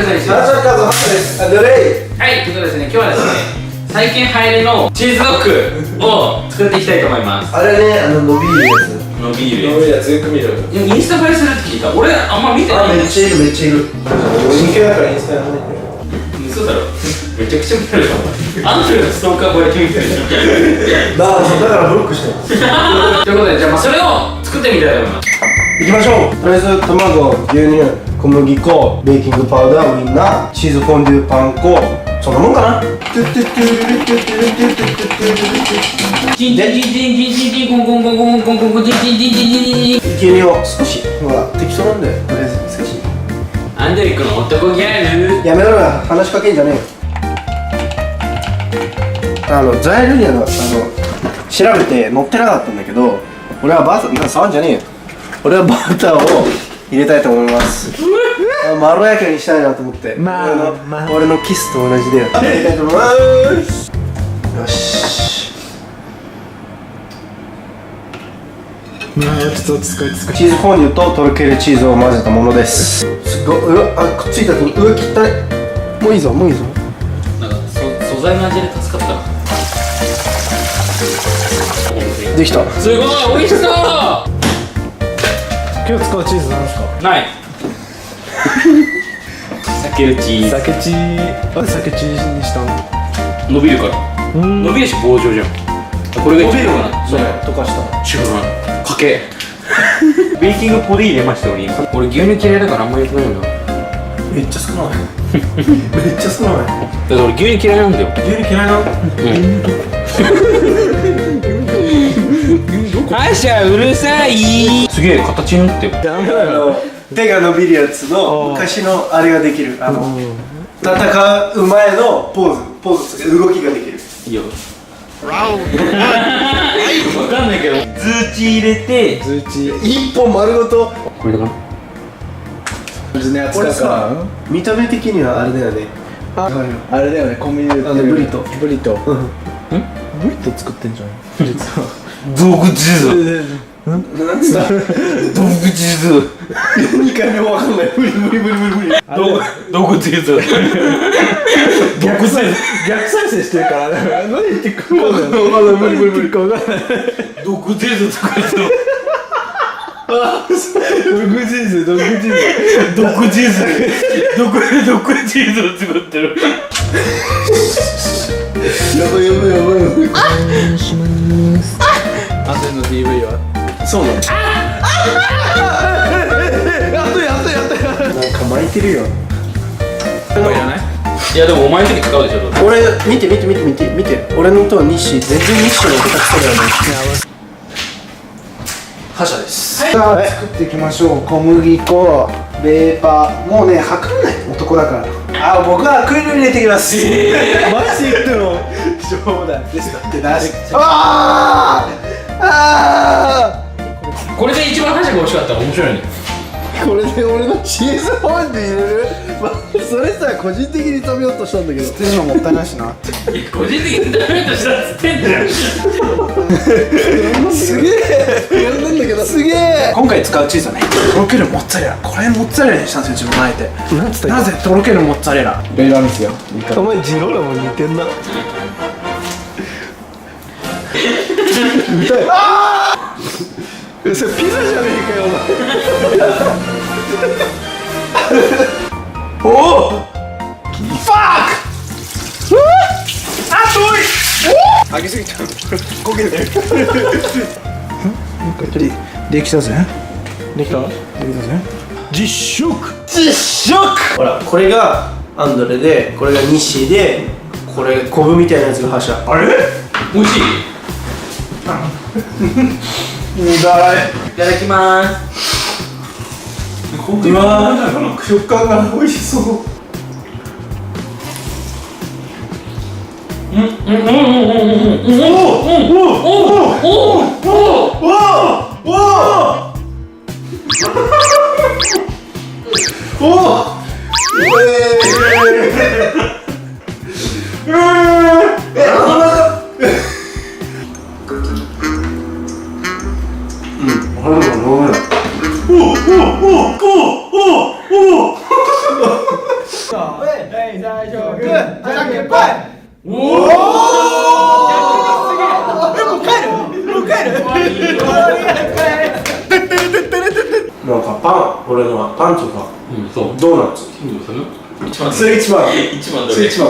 ですね。花ちゃんカズハッです。レレイ。はい、ということですね、今日はですね、最近流行りのチーズドッグを作っていきたいと思います。あれね、伸びるやつ。伸びる伸びるやつよく見る。インスタ映えするって聞いた。俺あんま見てない。めっちゃいるめっちゃいる。人気だからインスタやらないんだよ。嘘だろ。めちゃくちゃ見てるじゃん。あの人のストーカーこれ見てるじゃん。だからブロックしてる。ということで、じゃあまあそれを作ってみたいと思います。いきましょう。とりあえず卵、牛乳、小麦粉、ベーキングパウダー、ウインナー、チーズフォンデュパン粉、そんなもんかな。チンチンチンチンチンチンチンコンコンコンコンコンコンコンチンチンチンチンチンチン。牛乳を少し、ほら適当なんだよ。とりあえず少し。アンドリックの男ギャル。やめろよ、話しかけんじゃねえよ。材料には調べて載ってなかったんだけど、俺は触んじゃねえよ。俺はバターを入れたいと思います。まろやかにしたいなと思って。俺のキスと同じでやりたいと思います。よし。ちょっとチーズフォンデュととろけるチーズを混ぜたものです。すごい、くっついた時に汚い。もういいぞ、もういいぞ。なんか素材の味で助かった。できた。すごい美味しそう。今日使うチーズなんですか？ない避けるチーズ。酒チーにしたの？伸びるから伸びるし棒状じゃん。これが一番かな。それ溶かした違うな。かけベーキングポディ入れました俺今。俺牛乳嫌いだからあんまりやってないよな。めっちゃ少ないめっちゃ少ない。だって俺牛乳嫌いなんだよ。牛乳嫌いなの？あしゃうるさい。すげえ形になってる。手が伸びるやつの昔のあれができる。戦う前のポーズとか動きができる。いいよ。わかんないけどズーチ入れて一本丸ごと。これだな。これさ、見た目的にはあれだよね。あれだよね、コンビニで売ってるブリトブリト作ってんじゃんドッグチーズ。なんつった？ドッグチーズ。2回目もわかんない。無理ドッグチーズ。逆再生してるから何言ってくるの？無理か分かんない。ドッグチーズ作ってる。ドッグチーズドッグチーズを作ってる。やばい。安全の DV はそうなの？なんか巻いてるよ。もういらない？いやでもお前の時使うでしょ。俺見て。俺の音は日誌。全然日誌の音がそうだよね。覇者です。はい、作っていきましょう。小麦粉、ベーパー。もうね、測んない男だから。僕はクイル入れてきます。マジで言ってるの？冗談ですって出し。これで一番覇者が欲しかったら面白いね。これで俺のチーズフォンデュ入れる？それさ、個人的に食べようとしたんだけど捨てるのもったいないしな。個人的に食べようとしたっつってんじゃん。すげえやんなんだけど、すげえ。今回使うチーズはね、とろけるモッツァレラ。これモッツァレラにしたんですよ、自分のあえて。なぜとろけるモッツァレラ？レイランですよ。お前ジローラも似てんな。痛い。それピザじゃねえかよお前。おおファーク。上げすぎた。焦げてる。できたぜ。できたぜ。実食。ほら、これがアンドレで、これがニッシーで、これコブみたいなやつが覇者。あれ？美味しい。うだい。いただきまーす。うわー、食感が美味しそう。はい最初グーじゃんけんぽいおおもう帰るなんかパン、俺のはパンとかうんそうドーナツどうする一番それ一番一番どれそれ一番